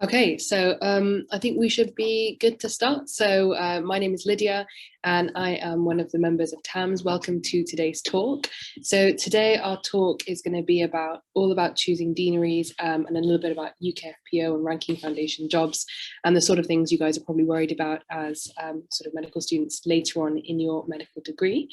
Okay, so I think we should be good to start. So my name is Lydia and I am one of the members of TAMS. Welcome to today's talk. So today our talk is going to be all about choosing deaneries and a little bit about UKFPO and ranking foundation jobs and the sort of things you guys are probably worried about as sort of medical students later on in your medical degree.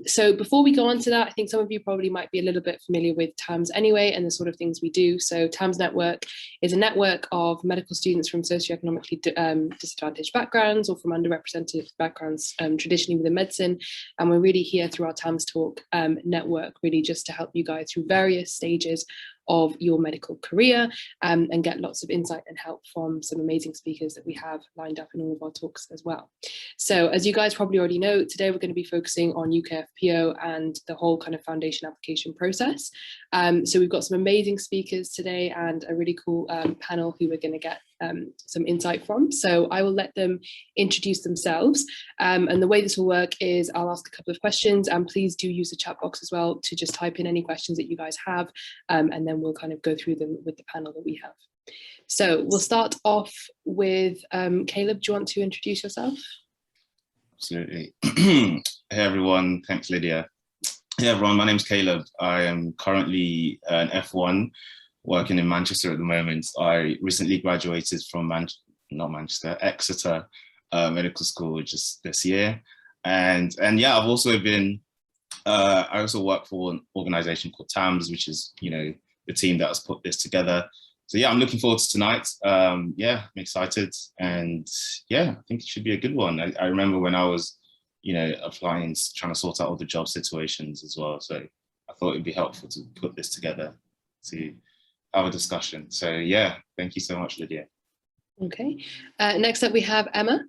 So before we go on to that, I think some of you probably might be a little bit familiar with TAMS anyway and the sort of things we do. So TAMS Network is a network of medical students from socioeconomically disadvantaged backgrounds or from underrepresented backgrounds traditionally within medicine. And we're really here through our TAMS Talk network, really just to help you guys through various stages of your medical career and get lots of insight and help from some amazing speakers that we have lined up in all of our talks as well. So as you guys probably already know, today we're going to be focusing on UKFPO and the whole kind of foundation application process. So we've got some amazing speakers today and a really cool panel who we're going to get some insight from. So I will let them introduce themselves. And the way this will work is I'll ask a couple of questions and please do use the chat box as well to just type in any questions that you guys have. And then we'll kind of go through them with the panel that we have. So we'll start off with Caleb. Do you want to introduce yourself? Absolutely. Hey everyone, thanks Lydia. Hey everyone, my name's Caleb. I am currently an F1 working in Manchester at the moment. I recently graduated from Exeter Medical School just this year. And yeah, I've also been, I also work for an organization called TAMS, which is, you know, the team that has put this together. So yeah, I'm looking forward to tonight. Yeah, I'm excited. And yeah, I think it should be a good one. I remember when I was, you know, applying, trying to sort out all the job situations as well. So I thought it'd be helpful to put this together to have a discussion. So yeah, thank you so much, Lydia. Okay. Next up, we have Emma.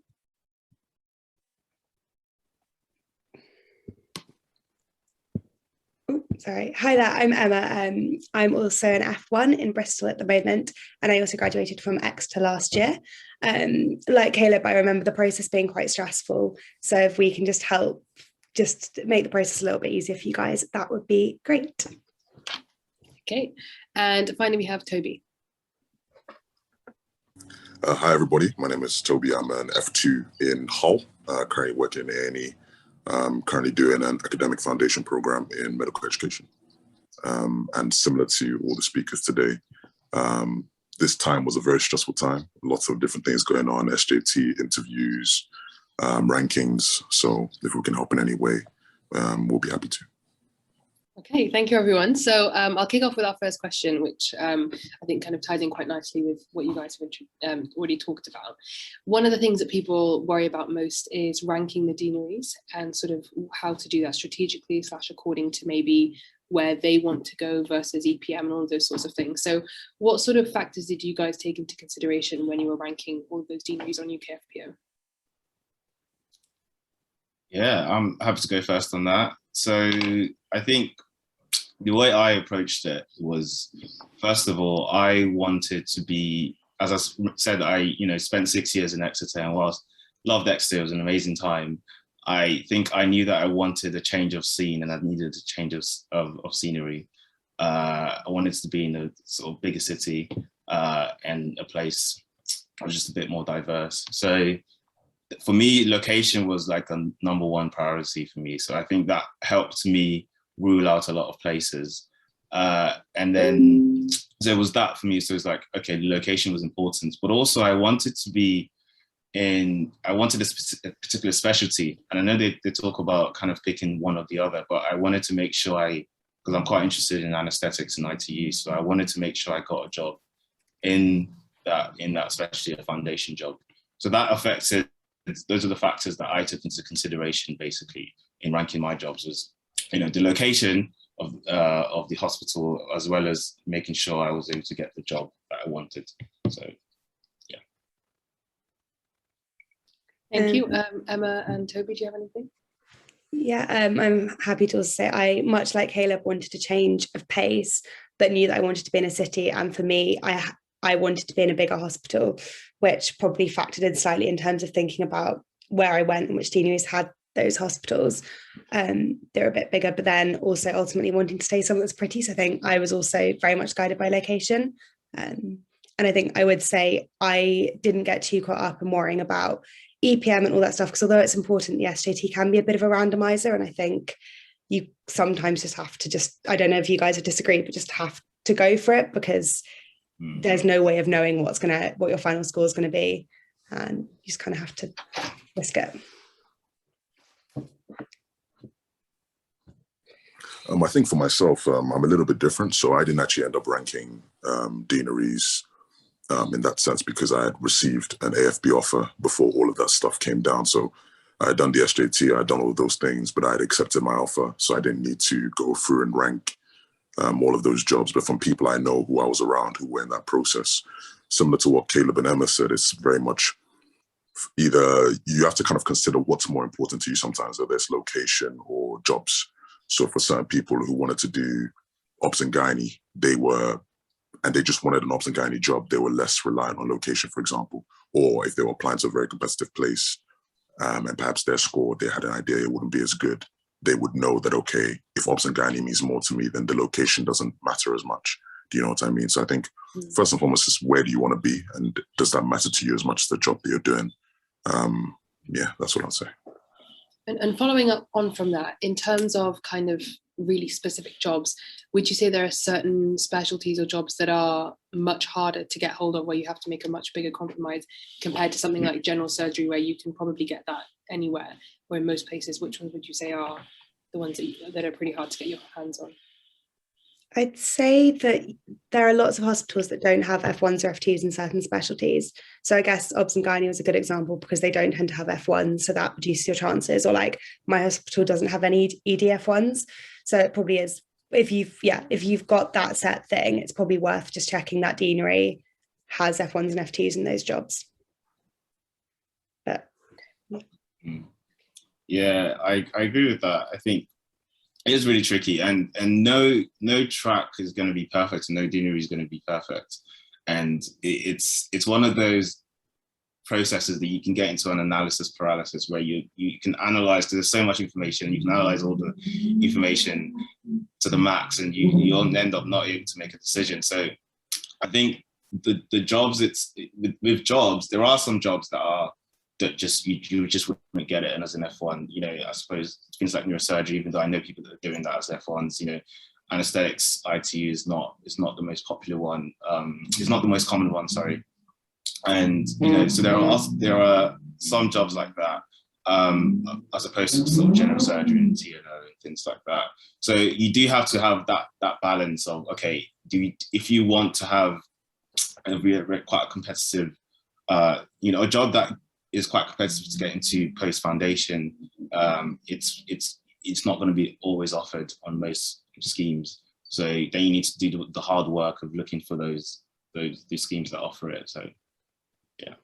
Sorry. Hi there, I'm Emma. I'm also an F1 in Bristol at the moment, and I also graduated from Exeter last year. Like Caleb, I remember the process being quite stressful. So if we can just help, just make the process a little bit easier for you guys, that would be great. Okay, and finally we have Toby. Hi everybody, my name is Toby. I'm an F2 in Hull, currently working in A&E, currently doing an academic foundation program in medical education. And similar to all the speakers today, this time was a very stressful time. Lots of different things going on, SJT, interviews, rankings. So if we can help in any way, we'll be happy to. Okay, thank you everyone. So I'll kick off with our first question, which I think kind of ties in quite nicely with what you guys have already talked about. One of the things that people worry about most is ranking the deaneries and sort of how to do that strategically / according to maybe where they want to go versus EPM and all of those sorts of things. So what sort of factors did you guys take into consideration when you were ranking all of those deaneries on UKFPO? Yeah, I'm happy to go first on that. So I think the way I approached it was, first of all, I wanted to be, as I said, I spent 6 years in Exeter, and whilst loved Exeter, it was an amazing time. I think I knew that I wanted a change of scene and I needed a change of scenery. I wanted to be in a sort of bigger city and a place that was just a bit more diverse. So for me, location was like a #1 priority for me. So I think that helped me rule out a lot of places. And then, so it was that for me. So it's like, okay, the location was important, but also I wanted a particular specialty. And I know they talk about kind of picking one or the other, but I wanted to make sure because I'm quite interested in anesthetics and ITU. So I wanted to make sure I got a job in that specialty, a foundation job. So that affected, those are the factors that I took into consideration basically in ranking my jobs, was the location of the hospital, as well as making sure I was able to get the job that I wanted. So yeah. Thank you. Emma and Toby, do you have anything? Yeah, I'm happy to also say I, much like Caleb, wanted a change of pace, but knew that I wanted to be in a city. And for me, I wanted to be in a bigger hospital, which probably factored in slightly in terms of thinking about where I went and which deaneries had those hospitals. They're a bit bigger, but then also ultimately wanting to stay somewhere that's pretty. So I think I was also very much guided by location. And I think I would say I didn't get too caught up in worrying about EPM and all that stuff, because although it's important, the SJT can be a bit of a randomizer. And I think you sometimes just have to I don't know if you guys would disagree, but just have to go for it, because there's no way of knowing what your final score is going to be. And you just kind of have to risk it. I think for myself, I'm a little bit different. So I didn't actually end up ranking deaneries in that sense, because I had received an AFB offer before all of that stuff came down. So I had done the SJT, I had done all of those things, but I had accepted my offer. So I didn't need to go through and rank all of those jobs. But from people I know who I was around who were in that process, similar to what Caleb and Emma said, it's very much either you have to kind of consider what's more important to you sometimes, whether it's location or jobs. So for certain people who wanted to do obs and gynae, they just wanted an obs and gynae job, they were less reliant on location, for example. Or if they were applying to a very competitive place and perhaps their score, they had an idea it wouldn't be as good, they would know that, okay, if obs and gynae means more to me, then the location doesn't matter as much. Do you know what I mean? So I think first and foremost is, where do you want to be? And does that matter to you as much as the job that you're doing? Yeah, that's what I'll say. And following up on from that, in terms of kind of really specific jobs, would you say there are certain specialties or jobs that are much harder to get hold of, where you have to make a much bigger compromise compared to something like general surgery, where you can probably get that anywhere, or in most places? Which ones would you say are the ones that are pretty hard to get your hands on? I'd say that there are lots of hospitals that don't have F1s or F2s in certain specialties. So I guess obs and gynae was a good example, because they don't tend to have F1s, so that reduces your chances. Or like my hospital doesn't have any EDF1s. So it probably is, if you've got that set thing, it's probably worth just checking that deanery has F1s and F2s in those jobs. But yeah, I agree with that. I think It is really tricky, and no track is going to be perfect, and no deanery is going to be perfect, and it's one of those processes that you can get into an analysis paralysis where you can analyze, because there's so much information, you can analyze all the information to the max, and you'll end up not able to make a decision. So I think the jobs, with jobs, there are some jobs that just you just wouldn't get it. And as an F1, I suppose things like neurosurgery, even though I know people that are doing that as F1s, anesthetics, ITU is not the most popular one. It's not the most common one, sorry. And so there are some jobs like that, as opposed to sort of general surgery and TNO and things like that. So you do have to have that balance of, okay, if you want to have quite a competitive, a job that is quite competitive to get into post foundation, it's not going to be always offered on most schemes. So then you need to do the hard work of looking for those schemes that offer it. So yeah.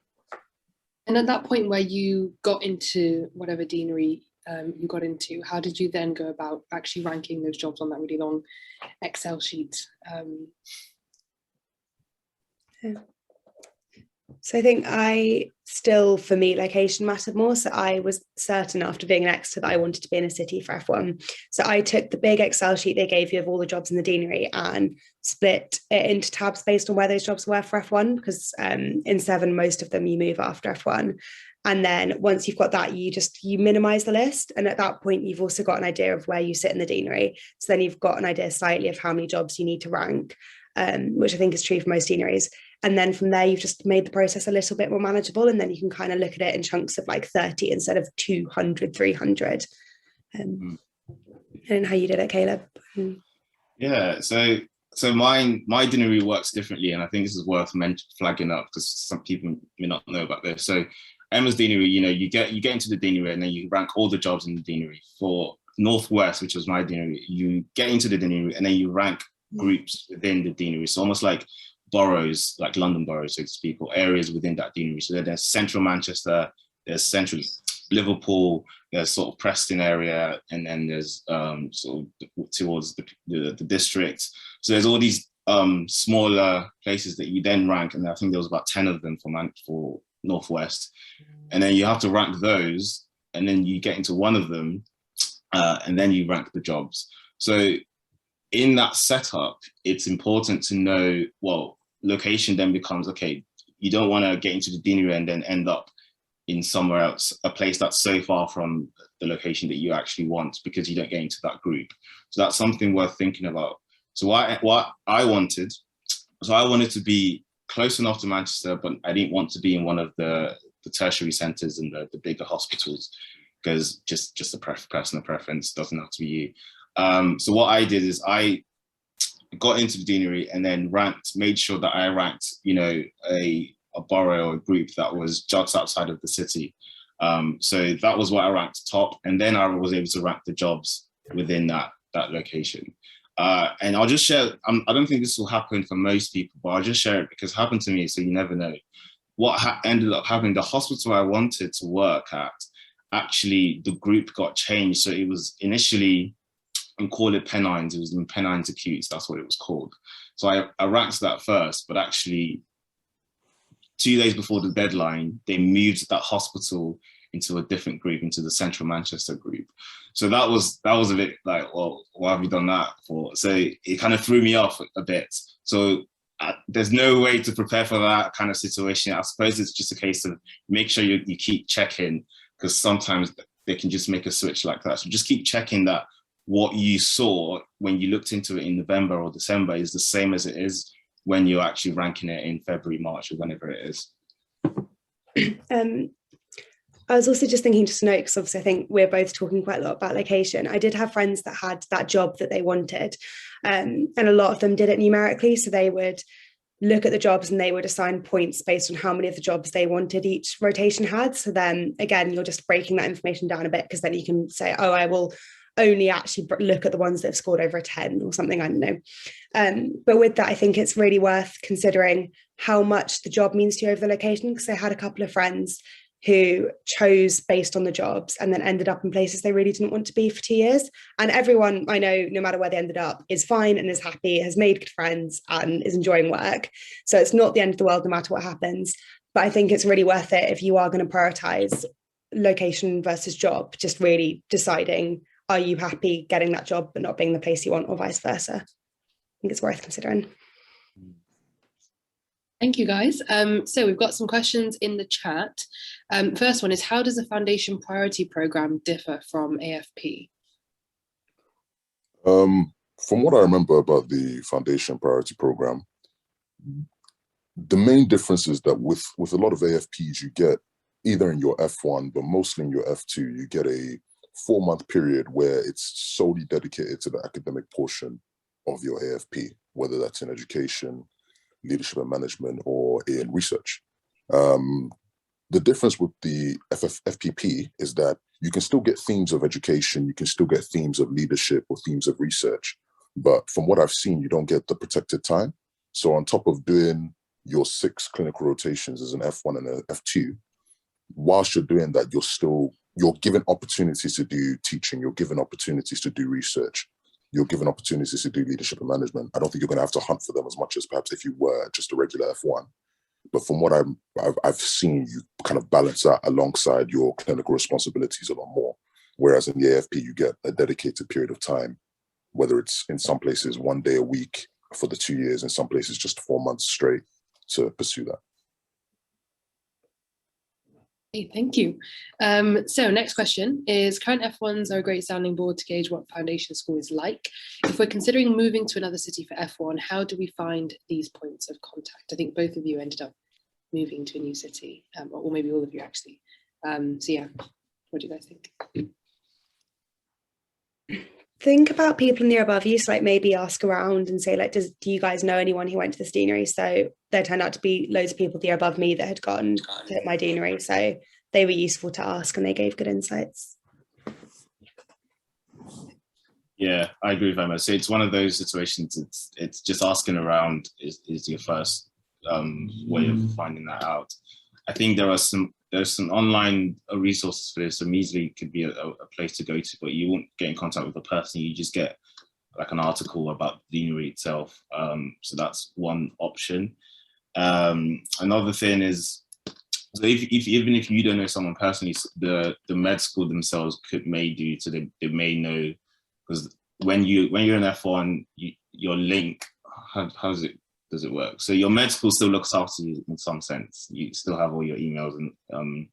And at that point where you got into whatever deanery you got into, how did you then go about actually ranking those jobs on that really long Excel sheet? So I think for me, location mattered more. So I was certain after being an Exeter that I wanted to be in a city for F1. So I took the big Excel sheet they gave you of all the jobs in the deanery and split it into tabs based on where those jobs were for F1, because in 7, most of them you move after F1. And then once you've got that, you minimize the list. And at that point, you've also got an idea of where you sit in the deanery. So then you've got an idea slightly of how many jobs you need to rank, which I think is true for most deaneries. And then from there, you've just made the process a little bit more manageable. And then you can kind of look at it in chunks of like 30 instead of 200, 300. And how you did it, Caleb? Yeah, so my deanery works differently. And I think this is worth flagging up because some people may not know about this. So Emma's deanery, you get into the deanery and then you rank all the jobs in the deanery. For Northwest, which was my deanery, you get into the deanery and then you rank groups within the deanery. So almost like boroughs, like London boroughs, so to speak, or areas within that deanery. So there's central Manchester, there's central Liverpool, there's sort of Preston area, and then there's sort of towards the district. So there's all these smaller places that you then rank, and I think there was about 10 of them for Northwest. And then you have to rank those, and then you get into one of them, and then you rank the jobs. So in that setup, it's important to know, well, location then becomes, okay, you don't want to get into the deanery and then end up in somewhere else, a place that's so far from the location that you actually want because you don't get into that group. So that's something worth thinking about. So what I wanted to be close enough to Manchester, but I didn't want to be in one of the tertiary centres and the bigger hospitals, because just a personal preference, doesn't have to be you. So what I did is I got into the deanery and then made sure that I ranked, a borough or a group that was just outside of the city. So that was what I ranked top, and then I was able to rank the jobs within that location. And I'll just share, I don't think this will happen for most people, but I'll just share it because it happened to me, so you never know. What ended up happening, the hospital I wanted to work at, actually the group got changed. So it was initially, and call it Pennines, it was in Pennines Acutes, that's what it was called. So I ranked that first, but actually 2 days before the deadline, they moved that hospital into a different group, into the Central Manchester group. So that was a bit like, well, why have you done that for? So it kind of threw me off a bit. So there's no way to prepare for that kind of situation. I suppose it's just a case of make sure you keep checking, because sometimes they can just make a switch like that. So just keep checking that what you saw when you looked into it in November or December is the same as it is when you're actually ranking it in February, March, or whenever it is. I was also just thinking, just to note, because obviously I think we're both talking quite a lot about location. I did have friends that had that job that they wanted, and a lot of them did it numerically. So they would look at the jobs and they would assign points based on how many of the jobs they wanted each rotation had. So then again, you're just breaking that information down a bit, because then you can say, oh, I will only actually look at the ones that have scored over a 10 or something, I don't know. But with that, I think it's really worth considering how much the job means to you over the location, because I had a couple of friends who chose based on the jobs and then ended up in places they really didn't want to be for 2 years. And everyone I know, no matter where they ended up, is fine and is happy, has made good friends and is enjoying work. So it's not the end of the world no matter what happens. But I think it's really worth it if you are going to prioritize location versus job, just really deciding, are you happy getting that job but not being the place you want, or vice versa? I think it's worth considering. Thank you, guys. So we've got some questions in the chat. First one is, how does the Foundation Priority Programme differ from AFP? From what I remember about the Foundation Priority Programme, the main difference is that with a lot of AFPs, you get either in your F1, but mostly in your F2, you get a 4-month period where it's solely dedicated to the academic portion of your AFP, whether that's in education, leadership and management, or in research. The difference with the FPP is that you can still get themes of education, you can still get themes of leadership or themes of research, but from what I've seen, you don't get the protected time. So on top of doing your 6 clinical rotations as an F1 and an F2, whilst you're doing that, you're given opportunities to do teaching, you're given opportunities to do research, you're given opportunities to do leadership and management. I don't think you're going to have to hunt for them as much as perhaps if you were just a regular F1. But from what I've seen, you kind of balance that alongside your clinical responsibilities a lot more. Whereas in the AFP, you get a dedicated period of time, whether it's in some places 1 day a week for the 2 years, in some places just 4 months straight to pursue that. Okay, thank you. So next question is, current F1s are a great sounding board to gauge what foundation school is like. If we're considering moving to another city for F1, how do we find these points of contact? I think both of you ended up moving to a new city, or maybe all of you actually. So yeah, what do you guys think? Think about people near above you, so like maybe ask around and say, like, do you guys know anyone who went to this deanery? So there turned out to be loads of people near above me that had gotten to my deanery, so they were useful to ask and they gave good insights. Yeah, I agree with Emma. So it's one of those situations, it's just asking around is your first way of finding that out. I think there's some online resources for this, so Measley could be a place to go to, but you won't get in contact with the person, you just get like an article about the deanery itself. So that's one option. Another thing is, so even if you don't know someone personally, the med school themselves may do, so they may know, because when you're in F1, your link, how does it work? So your med school still looks after you in some sense. You still have all your emails and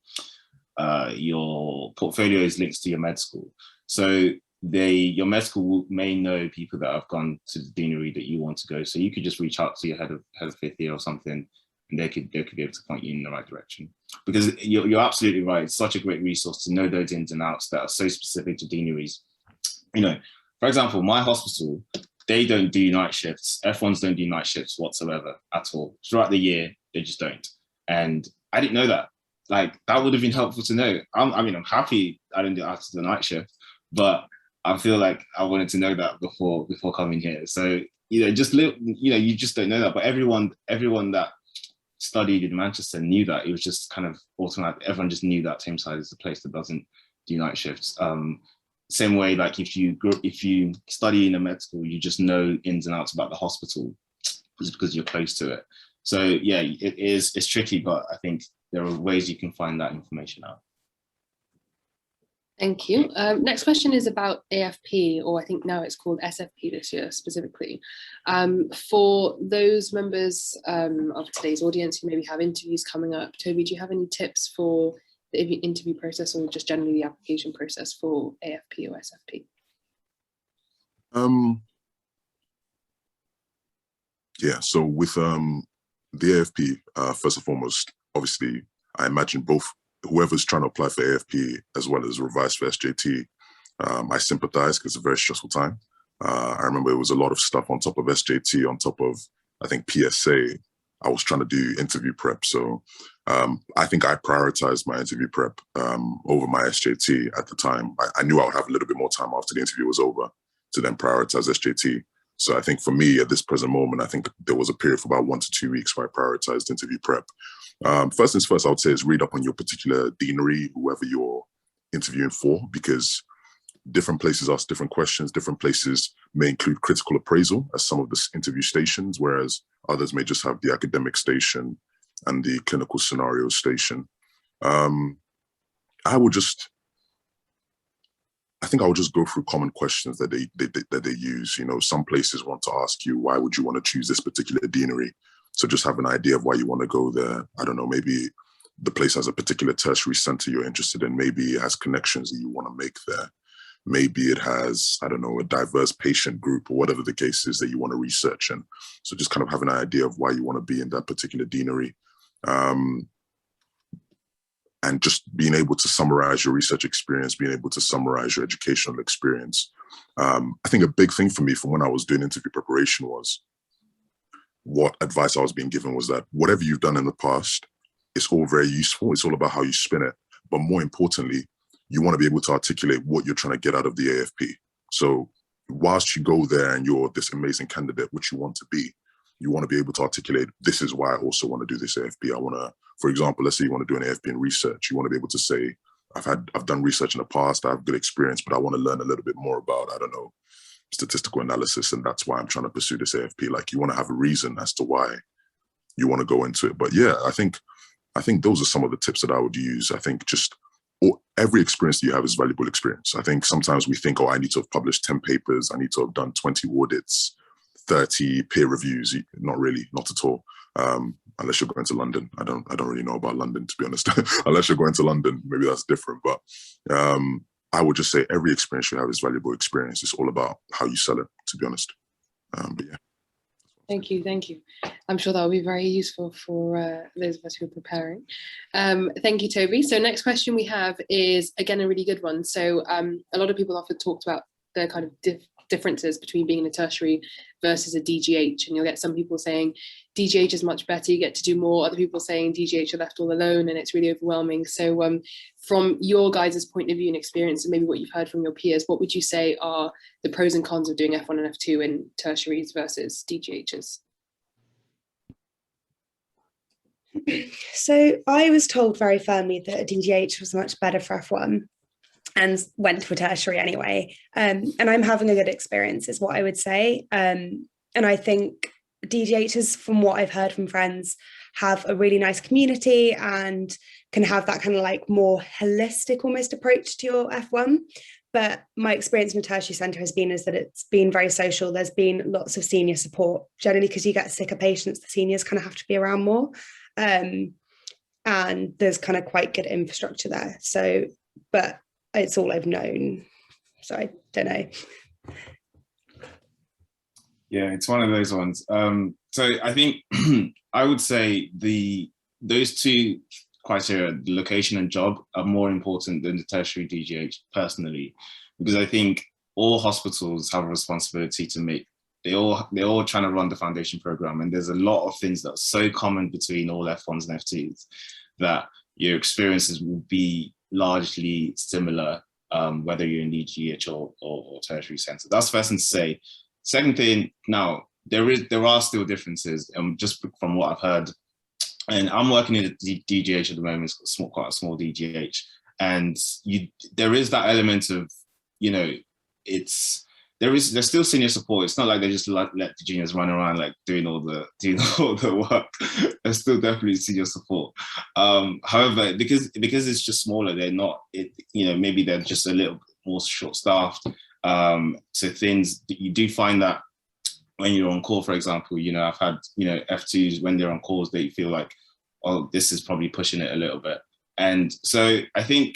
your portfolio is links to your med school. So your med school may know people that have gone to the deanery that you want to go. So you could just reach out to your head of 5th year or something, and they could be able to point you in the right direction. Because you're absolutely right. It's such a great resource to know those ins and outs that are so specific to deaneries. You know, for example, my hospital, they don't do night shifts. F1s don't do night shifts whatsoever at all. Throughout the year, they just don't. And I didn't know that. Like, that would have been helpful to know. I'm happy I didn't do after the night shift, but I feel like I wanted to know that before coming here. So, you just you just don't know that. But everyone that studied in Manchester knew that. It was just kind of automatic. Everyone just knew that Tameside is a place that doesn't do night shifts. Same way, like if you study in a med school, you just know ins and outs about the hospital just because you're close to it. So yeah, it's tricky, but I think there are ways you can find that information out. Thank you. Next question is about AFP, or I think now it's called SFP this year specifically. For those members of today's audience who maybe have interviews coming up, Toby, do you have any tips for the interview process, or just generally the application process for AFP or SFP? Yeah, so with the AFP, first and foremost, obviously, I imagine whoever's trying to apply for AFP as well as revise for SJT, I sympathize because it's a very stressful time. I remember it was a lot of stuff on top of SJT, on top of, I think, PSA. I was trying to do interview prep. So I think I prioritized my interview prep over my SJT at the time. I knew I would have a little bit more time after the interview was over to then prioritize SJT. So I think for me at this present moment, I think there was a period for about 1 to 2 weeks where I prioritized interview prep. First things first, I would say is read up on your particular deanery, whoever you're interviewing for, because different places ask different questions. Different places may include critical appraisal as some of the interview stations, whereas others may just have the academic station and the clinical scenario station. I think I would just go through common questions that they use. You know, some places want to ask you, why would you want to choose this particular deanery? So just have an idea of why you want to go there. I don't know, maybe the place has a particular tertiary center you're interested in. Maybe it has connections that you want to make there. Maybe it has, I don't know, a diverse patient group or whatever the case is that you want to research. And so just kind of have an idea of why you want to be in that particular deanery. And just being able to summarize your research experience, being able to summarize your educational experience. I think a big thing for me from when I was doing interview preparation was, what advice I was being given was that whatever you've done in the past, it's all very useful. It's all about how you spin it. But more importantly, you want to be able to articulate what you're trying to get out of the AFP. So whilst you go there and you're this amazing candidate, which you want to be, you want to be able to articulate, this is why I also want to do this AFP. I want to, for example, let's say you want to do an AFP in research. You want to be able to say, I've done research in the past, I have good experience, but I want to learn a little bit more about, I don't know, statistical analysis. And that's why I'm trying to pursue this AFP. Like, you want to have a reason as to why you want to go into it. But yeah, I think those are some of the tips that I would use. I think just every experience that you have is valuable experience. I think sometimes we think, oh, I need to have published 10 papers. I need to have done 20 audits, 30 peer reviews. Not really, not at all. Unless you're going to London. I don't really know about London, to be honest. Unless you're going to London, maybe that's different. But I would just say every experience you have is valuable experience. It's all about how you sell it, to be honest. But yeah. Thank you. I'm sure that will be very useful for those of us who are preparing. Thank you, Toby. So next question we have is, again, a really good one. So a lot of people often talked about the kind of differences between being in a tertiary versus a DGH, and you'll get some people saying DGH is much better, you get to do more, other people saying DGH are left all alone and it's really overwhelming. So from your guys' point of view and experience, and maybe what you've heard from your peers, what would you say are the pros and cons of doing F1 and F2 in tertiaries versus DGHs? So I was told very firmly that a DGH was much better for F1, and went to a tertiary anyway. And I'm having a good experience, is what I would say. And I think DGHs, from what I've heard from friends, have a really nice community and can have that kind of like more holistic almost approach to your F1. But my experience in a tertiary centre has been is that it's been very social. There's been lots of senior support, generally because you get sicker patients, the seniors kind of have to be around more. And there's kind of quite good infrastructure there. So, but it's all I've known, so I don't know. Yeah, it's one of those ones. So I think I would say those two criteria, the location and job, are more important than the tertiary DGH personally, because I think all hospitals have a responsibility to make. They're all trying to run the foundation program, and there's a lot of things that are so common between all F1s and F2s that your experiences will be largely similar, whether you're in DGH or tertiary center. That's first thing to say. Second thing, now there are still differences, just from what I've heard. And I'm working in a DGH at the moment. It's quite a small DGH, and there is that element of, you know, there's still senior support. It's not like they just let the juniors run around like doing all the work. There's still definitely senior support. However, because it's just smaller, they're not. Maybe they're just a little bit more short-staffed. So things you do find that when you're on call, for example, I've had F2s when they're on calls, they feel like, oh, this is probably pushing it a little bit, and so I think,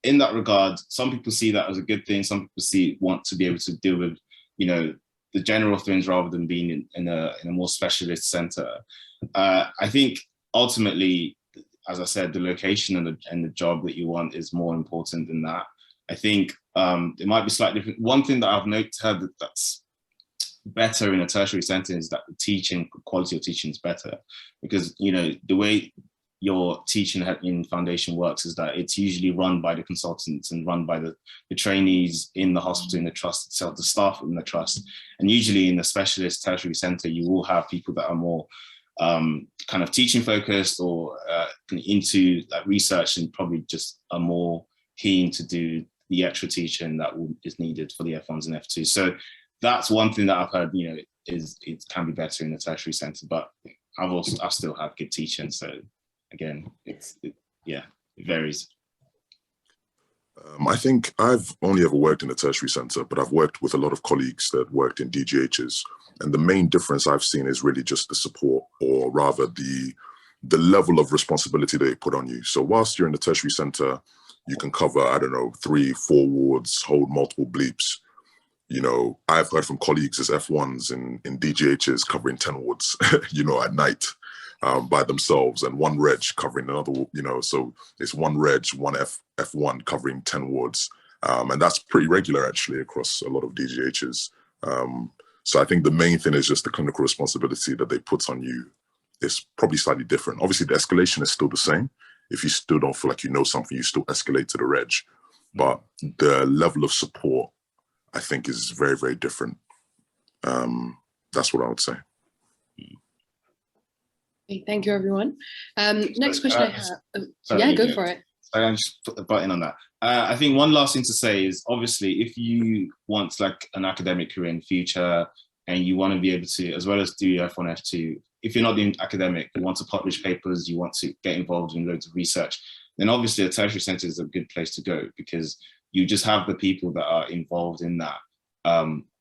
in that regard, some people see that as a good thing. Some people want to be able to deal with, the general things rather than being in a more specialist center. I think ultimately, as I said, the location and the job that you want is more important than that. I think it might be slightly different. One thing that I've noted that's better in a tertiary center is that the quality of teaching is better, because the way your teaching in foundation works is that it's usually run by the consultants and run by the trainees in the hospital, in the trust itself, the staff in the trust. And usually in the specialist tertiary center, you will have people that are more kind of teaching focused or into like research, and probably just are more keen to do the extra teaching that is needed for the F1s and F2s. So that's one thing that I've heard, you know, is it can be better in the tertiary centre, but I still have good teaching. So again, it varies. I think I've only ever worked in a tertiary centre, but I've worked with a lot of colleagues that worked in DGHs. And the main difference I've seen is really just the support, or rather the level of responsibility they put on you. So whilst you're in the tertiary centre, you can cover, I don't know, 3, 4 wards, hold multiple bleeps. You know, I've heard from colleagues as F1s in DGHs covering 10 wards, you know, at night by themselves, and one reg covering another, you know, so it's one reg, one F1 covering 10 wards. And that's pretty regular actually across a lot of DGHs. So I think the main thing is just the clinical responsibility that they put on you is probably slightly different. Obviously the escalation is still the same. If you still don't feel like you know something, you still escalate to the reg. But the level of support, I think, is very, very different. That's what I would say. Okay, thank you, everyone. Next question I have. Yeah, go for it. I'm just put the button on that. I think one last thing to say is, obviously, if you want like an academic career in the future and you want to be able to, as well as do F1, F2, if you're not doing academic, you want to publish papers, you want to get involved in loads of research, then obviously a tertiary centre is a good place to go, because you just have the people that are involved in that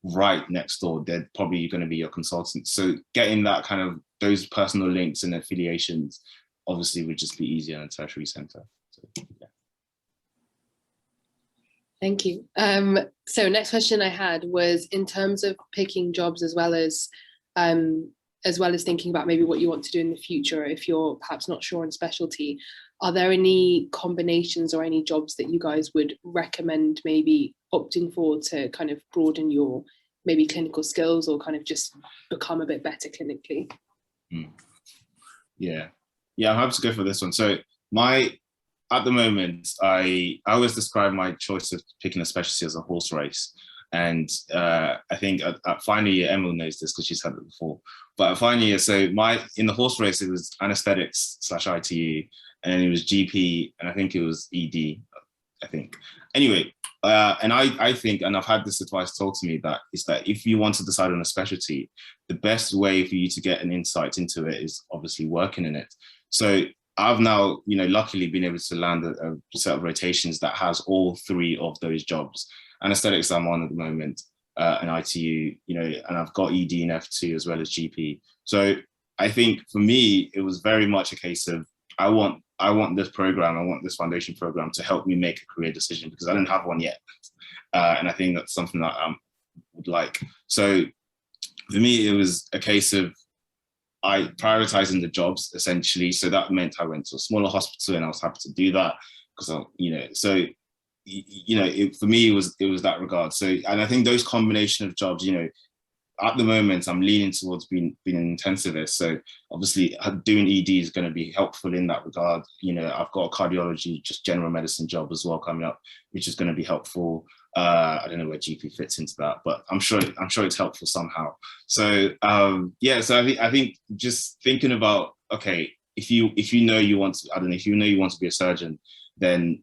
right next door. They're probably going to be your consultants. So getting that kind of those personal links and affiliations obviously would just be easier in a tertiary centre. So, yeah. Thank you. So next question I had was, in terms of picking jobs as well as thinking about maybe what you want to do in the future, if you're perhaps not sure on specialty, are there any combinations or any jobs that you guys would recommend maybe opting for to kind of broaden your maybe clinical skills, or kind of just become a bit better clinically? Yeah, I'm happy to go for this one. So at the moment, I always describe my choice of picking a specialty as a horse race. And I think at final year, Emil knows this because she's had it before, but at final year, so in the horse race, it was anesthetics / ITU, and then it was GP, and I think it was ED, I think. Anyway, and I think, and I've had this advice told to me, that is that if you want to decide on a specialty, the best way for you to get an insight into it is obviously working in it. So I've now, you know, luckily been able to land a set of rotations that has all 3 of those jobs. Anesthetics I'm on at the moment, and ITU, you know, and I've got ED and F2 as well as GP. So I think for me, it was very much a case of, I want this program, I want this foundation program to help me make a career decision, because I didn't have one yet. And I think that's something that I would like. So for me, it was a case of prioritizing the jobs, essentially. So that meant I went to a smaller hospital, and I was happy to do that, because for me, it was that regard. So, and I think those combination of jobs, you know, at the moment, I'm leaning towards being an intensivist. So obviously doing ED is going to be helpful in that regard. You know, I've got a cardiology, just general medicine job as well coming up, which is going to be helpful. I don't know where GP fits into that, but I'm sure it's helpful somehow. So so I think just thinking about, okay, if you know you want to be a surgeon, then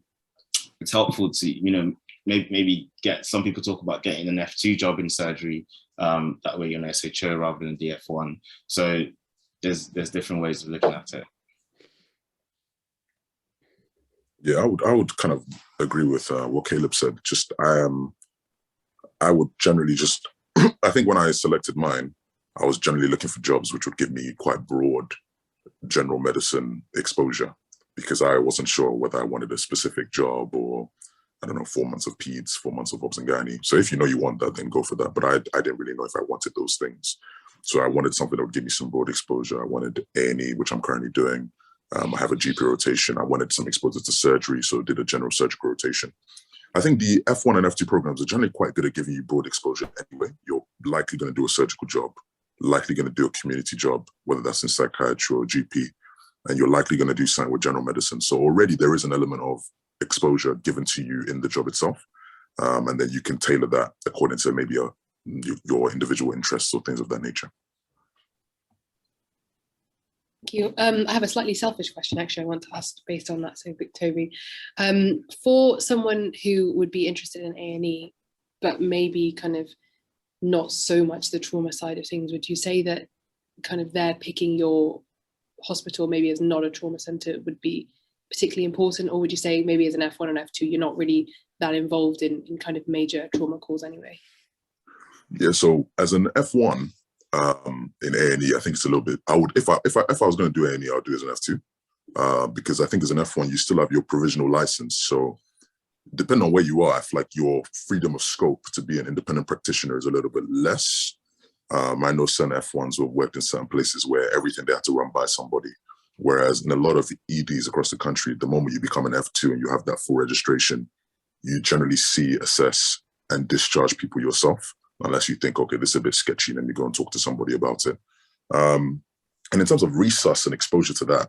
it's helpful to, you know, maybe get, some people talk about getting an F2 job in surgery. That way you're an SHO rather than DF1. So there's different ways of looking at it. Yeah, I would kind of agree with what Caleb said. Just I would generally just I think when I selected mine, I was generally looking for jobs which would give me quite broad general medicine exposure, because I wasn't sure whether I wanted a specific job, or I don't know, 4 months of peds, 4 months of obs and gynae. So if you know you want that, then go for that. But I didn't really know if I wanted those things. So I wanted something that would give me some broad exposure. I wanted A&E, which I'm currently doing. I have a GP rotation. I wanted some exposure to surgery, so I did a general surgical rotation. I think the F1 and F2 programs are generally quite good at giving you broad exposure anyway. You're likely going to do a surgical job, likely going to do a community job, whether that's in psychiatry or GP, and you're likely going to do something with general medicine. So already there is an element of exposure given to you in the job itself. And then you can tailor that according to maybe your, your individual interests or things of that nature. Thank you. I have a slightly selfish question, actually, I want to ask based on that, so Toby. For someone who would be interested in A&E, but maybe kind of not so much the trauma side of things, would you say that kind of they're picking your hospital maybe as not a trauma centre would be particularly important, or would you say maybe as an F1 and F2 you're not really that involved in kind of major trauma calls anyway? Yeah, so as an F1 in A&E, I think it's a little bit. I would, if I was going to do A&E, I'll do it as an F2 because I think as an F1 you still have your provisional license. So depending on where you are, I feel like your freedom of scope to be an independent practitioner is a little bit less. I know certain F1s who have worked in certain places where everything they had to run by somebody. Whereas in a lot of EDs across the country, the moment you become an F2 and you have that full registration, you generally see, assess, and discharge people yourself, unless you think, okay, this is a bit sketchy, and then you go and talk to somebody about it. And in terms of resus and exposure to that,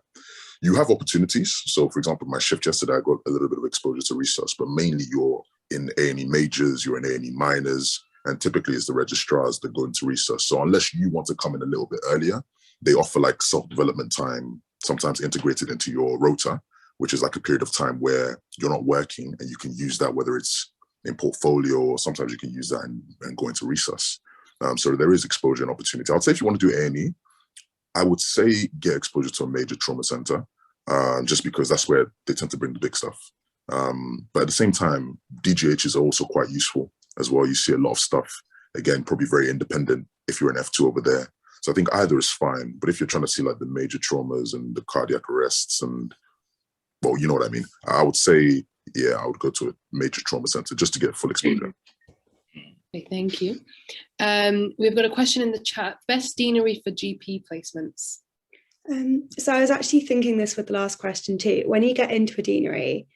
you have opportunities. So for example, my shift yesterday, I got a little bit of exposure to resus, but mainly you're in A&E majors, you're in A&E minors, and typically it's the registrars that go into resus. So unless you want to come in a little bit earlier, they offer like self-development time, sometimes integrated into your rota, which is like a period of time where you're not working and you can use that, whether it's in portfolio or sometimes you can use that and go into resus. So there is exposure and opportunity. I'd say if you want to do A&E, I would say get exposure to a major trauma center, just because that's where they tend to bring the big stuff. But at the same time, DGH is also quite useful as well. You see a lot of stuff, again, probably very independent if you're an F2 over there. So I think either is fine, but if you're trying to see like the major traumas and the cardiac arrests and, well, you know what I mean, I would say, yeah, I would go to a major trauma center just to get full exposure. Okay, thank you. We've got a question in the chat. Best deanery for GP placements? So I was actually thinking this with the last question too. When you get into a deanery,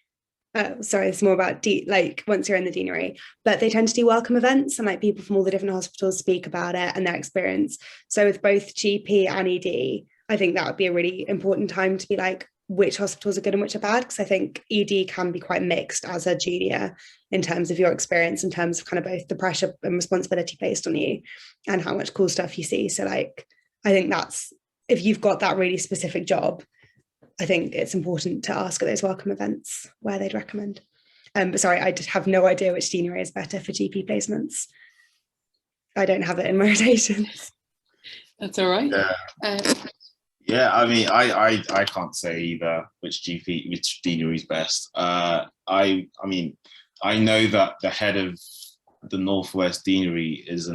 sorry, it's more about like once you're in the deanery, but they tend to do welcome events and like people from all the different hospitals speak about it and their experience. So with both GP and ED, I think that would be a really important time to be like, which hospitals are good and which are bad, because I think ED can be quite mixed as a junior in terms of your experience, in terms of kind of both the pressure and responsibility placed on you and how much cool stuff you see. So like, I think that's, if you've got that really specific job, I think it's important to ask at those welcome events where they'd recommend. But sorry, I just have no idea which deanery is better for GP placements. I don't have it in my rotations. That's all right. Yeah, I mean, I can't say either which deanery is best. I mean, I know that the head of the Northwest Deanery is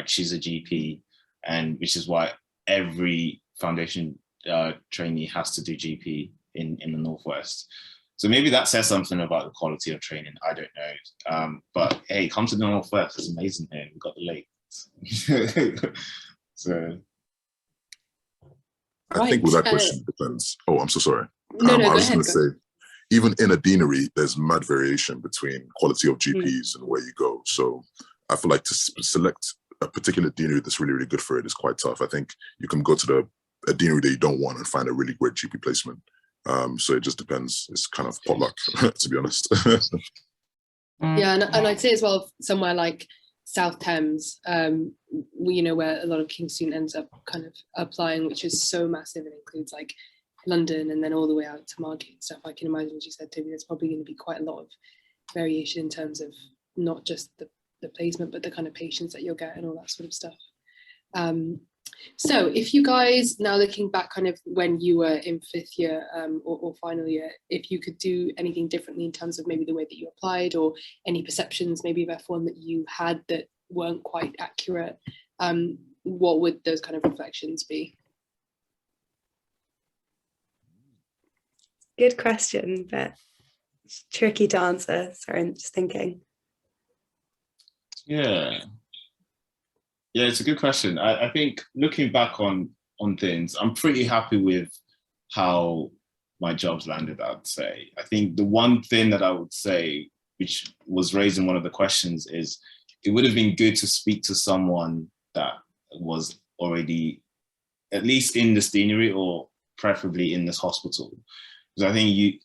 she's a GP, and which is why every foundation trainee has to do GP in the Northwest. So maybe that says something about the quality of training. I don't know. But hey, come to the Northwest. It's amazing here. We've got the lakes. So I think with that question depends. Oh, I'm so sorry. No, I was go going to say, even in a deanery, there's mad variation between quality of GPs and where you go. So I feel like to select a particular deanery that's really, really good for it is quite tough. I think you can go to a deanery that you don't want and find a really great GP placement. So it just depends. It's kind of potluck, to be honest. Yeah, and I'd say as well, somewhere like South Thames, you know, where a lot of King student ends up kind of applying, which is so massive and includes like London and then all the way out to Margate and stuff. I can imagine, as you said, Toby, there's probably going to be quite a lot of variation in terms of not just the placement, but the kind of patients that you'll get and all that sort of stuff. So if you guys, now looking back kind of when you were in fifth year or final year, if you could do anything differently in terms of maybe the way that you applied or any perceptions maybe of F1 that you had that weren't quite accurate, what would those kind of reflections be? Good question, but it's tricky to answer. Sorry, I'm just thinking. Yeah, it's a good question. I think looking back on things, I'm pretty happy with how my job's landed, I would say. I think the one thing that I would say, which was raised in one of the questions, is it would have been good to speak to someone that was already at least in this deanery or preferably in this hospital. Because I think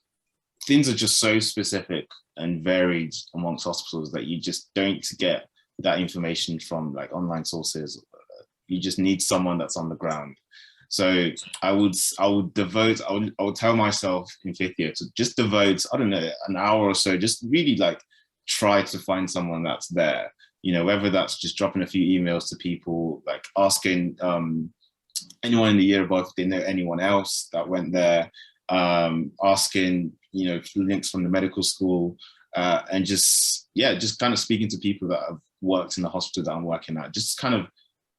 things are just so specific and varied amongst hospitals that you just don't get that information from like online sources. You just need someone that's on the ground. So I would tell myself in 5th year to just devote, I don't know, an hour or so, just really like try to find someone that's there, you know, whether that's just dropping a few emails to people, like asking anyone in the year above if they know anyone else that went there, asking, you know, links from the medical school, and just kind of speaking to people that have worked in the hospital that I'm working at, just kind of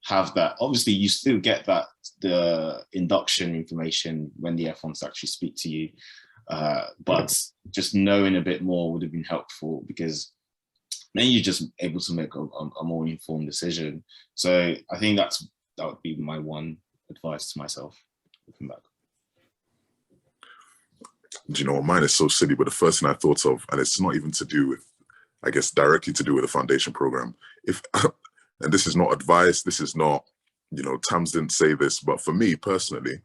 have that. Obviously, you still get that, the induction information when the F1s actually speak to you, but just knowing a bit more would have been helpful, because then you're just able to make a more informed decision. So I think that would be my one advice to myself looking back. Do you know what, mine is so silly, but the first thing I thought of, and it's not even to do with, I guess, directly to do with the foundation program. And this is not advice, this is not, you know, Tams didn't say this, but for me personally,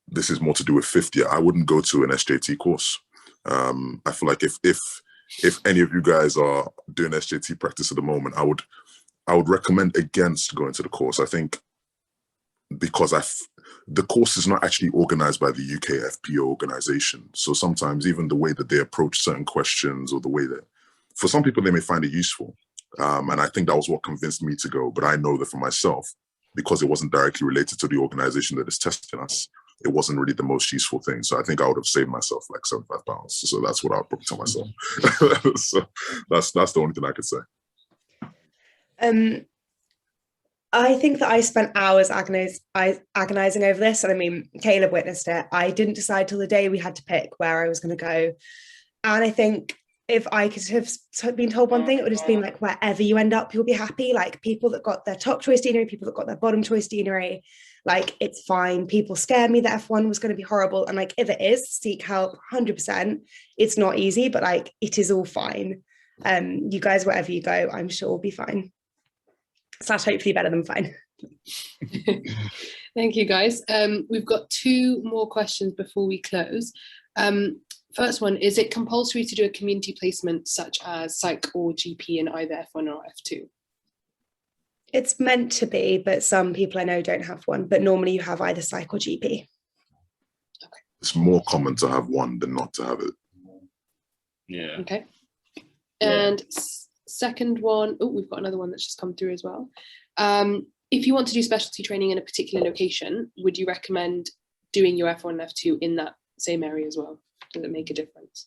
this is more to do with 5th year. I wouldn't go to an SJT course. I feel like if any of you guys are doing SJT practice at the moment, I would recommend against going to the course. I think because the course is not actually organized by the UKFPO organization. So sometimes even the way that they approach certain questions, or the way that, for some people, they may find it useful. And I think that was what convinced me to go. But I know that for myself, because it wasn't directly related to the organization that is testing us, it wasn't really the most useful thing. So I think I would have saved myself like £75. So that's what I would probably tell myself. So that's the only thing I could say. I think that I spent hours agonizing over this. And I mean, Caleb witnessed it. I didn't decide till the day we had to pick where I was going to go. And I think if I could have been told one thing, it would have been like, wherever you end up, you'll be happy. Like, people that got their top choice deanery, people that got their bottom choice deanery, like, it's fine. People scared me that F1 was going to be horrible. And like, if it is, seek help 100%. It's not easy, but like, it is all fine. You guys, wherever you go, I'm sure will be fine. / hopefully better than fine. Thank you, guys. We've got 2 more questions before we close. First one, is it compulsory to do a community placement such as psych or GP in either F1 or F2? It's meant to be, but some people I know don't have one. But normally you have either psych or GP. Okay. It's more common to have one than not to have it. Yeah. Okay. And second one, we've got another one that's just come through as well. If you want to do specialty training in a particular location, would you recommend doing your F1 and F2 in that same area as well? Does it make a difference?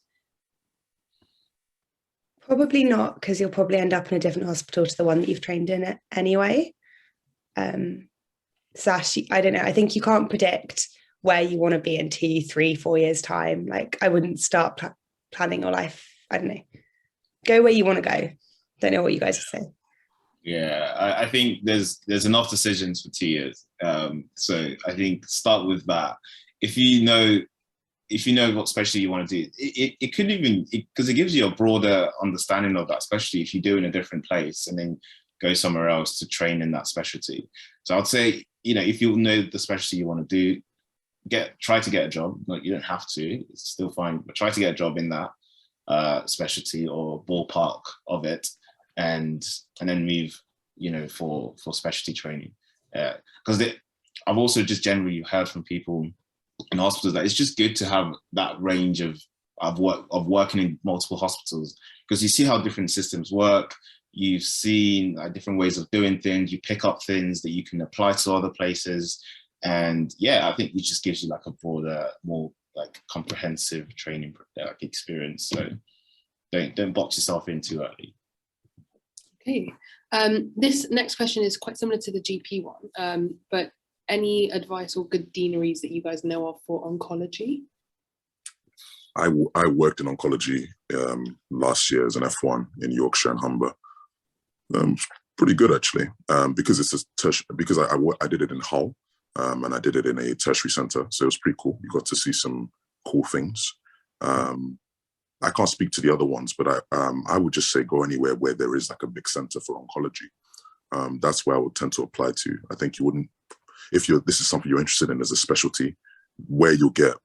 Probably not, because you'll probably end up in a different hospital to the one that you've trained in it anyway. Sash, I don't know. I think you can't predict where you want to be in 2, 3, 4 years' time. Like, I wouldn't start planning your life. I don't know. Go where you want to go. Don't know what you guys are saying. Yeah, I think there's enough decisions for 2 years. So I think start with that. If you know what specialty you want to do, it could even, because it gives you a broader understanding of that, especially if you do in a different place and then go somewhere else to train in that specialty. So I'd say, you know, if you know the specialty you want to do, try to get a job. Like, you don't have to, it's still fine, but try to get a job in that specialty or ballpark of it, and then move, you know, for specialty training. Because I've also just generally heard from people in hospitals that it's just good to have that range of working in multiple hospitals, because you see how different systems work. You've seen different ways of doing things. You pick up things that you can apply to other places, and yeah, I think it just gives you like a broader, more like comprehensive training experience. So don't box yourself in too early. Okay. This next question is quite similar to the GP one, but any advice or good deaneries that you guys know of for oncology? I worked in oncology last year as an F1 in Yorkshire and Humber. Pretty good actually, because it's because I did it in Hull, and I did it in a tertiary centre, so it was pretty cool. You got to see some cool things. I can't speak to the other ones, but I would just say go anywhere where there is like a big centre for oncology. That's where I would tend to apply to. I think you wouldn't, if this is something you're interested in as a specialty, where you'll get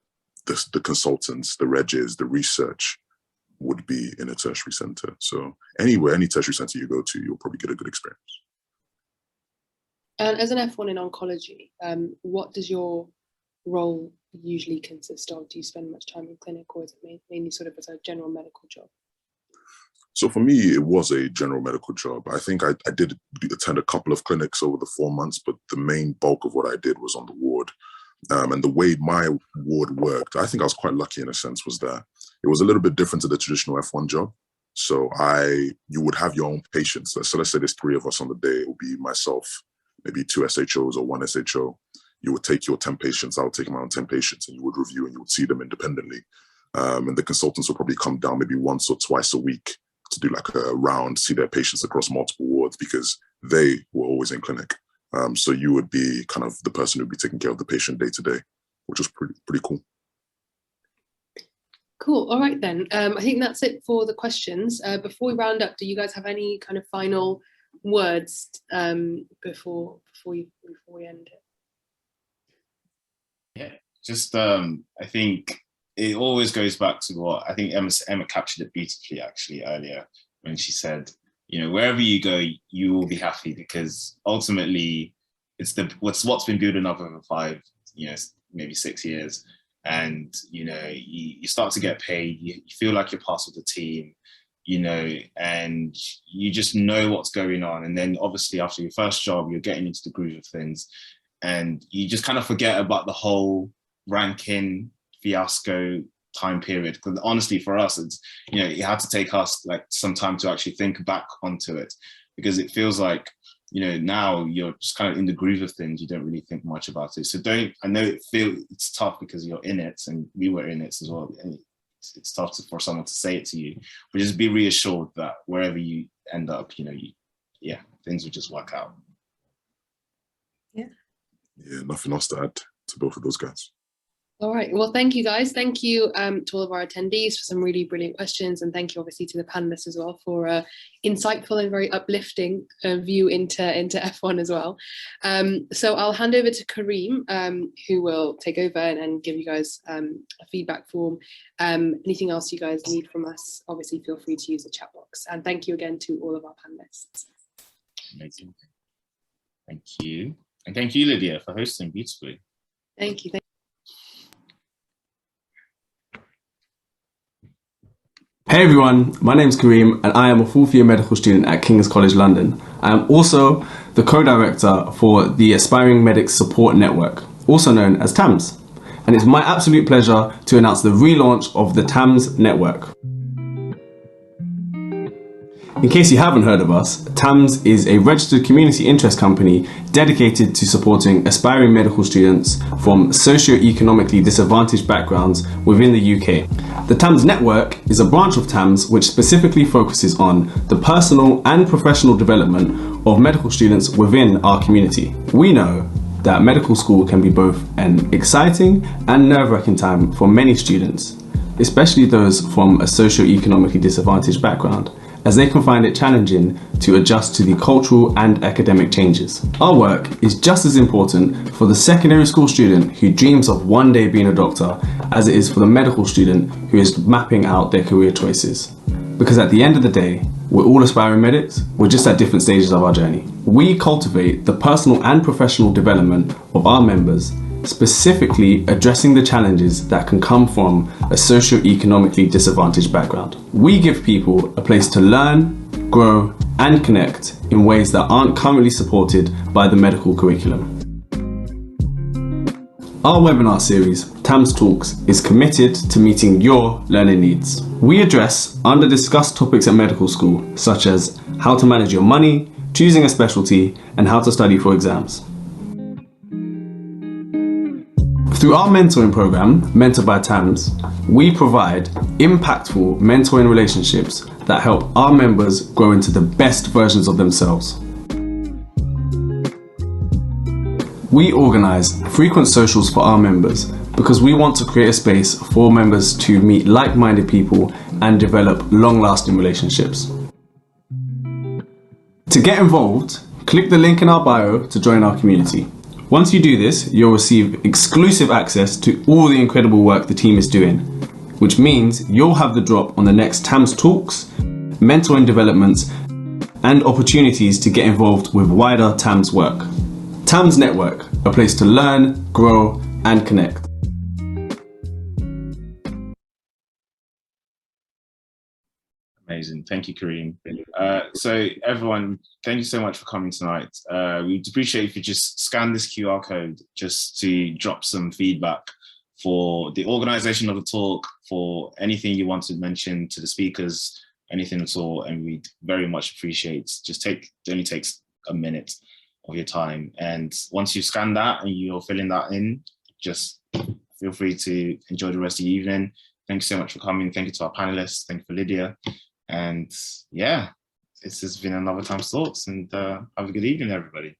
the consultants, the regs, the research would be in a tertiary centre. So anywhere, any tertiary centre you go to, you'll probably get a good experience. And as an F1 in oncology, what does your role usually consist of? Do you spend much time in clinic, or is it mainly sort of as a general medical job? So for me, it was a general medical job. I think I did attend a couple of clinics over the 4 months, but the main bulk of what I did was on the ward. And the way my ward worked, I think I was quite lucky in a sense, was that it was a little bit different to the traditional F1 job. So you would have your own patients. So let's say there's 3 of us on the day. It would be myself, maybe 2 SHOs or 1 SHO. You would take your 10 patients, I would take my own 10 patients, and you would review and you would see them independently. And the consultants would probably come down maybe once or twice a week to do like a round, see their patients across multiple wards, because they were always in clinic. So you would be kind of the person who'd be taking care of the patient day to day, which was pretty cool. Cool. All right then. I think that's it for the questions. Before we round up, do you guys have any kind of final words before we end it? Yeah, just I think it always goes back to what I think Emma captured it beautifully actually earlier when she said, you know, wherever you go, you will be happy, because ultimately it's what's been building up over 5, maybe 6 years. And, you start to get paid, you feel like you're part of the team, and you just know what's going on. And then obviously after your first job, you're getting into the groove of things, and you just kind of forget about the whole ranking fiasco time period. Because honestly, for us, it's, it had to take us like some time to actually think back onto it, because it feels like, now you're just kind of in the groove of things. You don't really think much about it. So I know it's tough because you're in it, and we were in it as well. And it's tough for someone to say it to you, but just be reassured that wherever you end up, things will just work out. Yeah, nothing else to add to both of those guys. All right. Well, thank you, guys. Thank you to all of our attendees for some really brilliant questions. And thank you, obviously, to the panelists as well for insightful and very uplifting view into F1 as well. So I'll hand over to Kareem, who will take over and give you guys a feedback form. Anything else you guys need from us, obviously, feel free to use the chat box. And thank you again to all of our panelists. Amazing. Thank you. And thank you, Lydia, for hosting beautifully. Thank you. Hey everyone, my name is Kareem and I am a 4th year medical student at King's College London. I am also the co-director for the Aspiring Medics Support Network, also known as TAMS. And it's my absolute pleasure to announce the relaunch of the TAMS network. In case you haven't heard of us, TAMS is a registered community interest company dedicated to supporting aspiring medical students from socio-economically disadvantaged backgrounds within the UK. The TAMS network is a branch of TAMS which specifically focuses on the personal and professional development of medical students within our community. We know that medical school can be both an exciting and nerve-wracking time for many students, especially those from a socio-economically disadvantaged background, as they can find it challenging to adjust to the cultural and academic changes. Our work is just as important for the secondary school student who dreams of one day being a doctor as it is for the medical student who is mapping out their career choices. Because at the end of the day, we're all aspiring medics, we're just at different stages of our journey. We cultivate the personal and professional development of our members, specifically addressing the challenges that can come from a socio-economically disadvantaged background. We give people a place to learn, grow, and connect in ways that aren't currently supported by the medical curriculum. Our webinar series, TAMS Talks, is committed to meeting your learning needs. We address under-discussed topics at medical school, such as how to manage your money, choosing a specialty, and how to study for exams. Through our mentoring program, Mentored by TAMS, we provide impactful mentoring relationships that help our members grow into the best versions of themselves. We organise frequent socials for our members because we want to create a space for members to meet like-minded people and develop long-lasting relationships. To get involved, click the link in our bio to join our community. Once you do this, you'll receive exclusive access to all the incredible work the team is doing, which means you'll have the drop on the next TAMS Talks, mentoring developments, and opportunities to get involved with wider TAMS work. TAMS Network, a place to learn, grow, and connect. Amazing. Thank you, Kareem. So everyone, thank you so much for coming tonight. We'd appreciate if you just scan this QR code just to drop some feedback for the organization of the talk, for anything you want to mention to the speakers, anything at all, and we'd very much appreciate. It only takes a minute of your time. And once you scan that and you're filling that in, just feel free to enjoy the rest of the evening. Thank you so much for coming. Thank you to our panelists. Thank you for Lydia. And yeah, this has been another Times Talks, and have a good evening, everybody.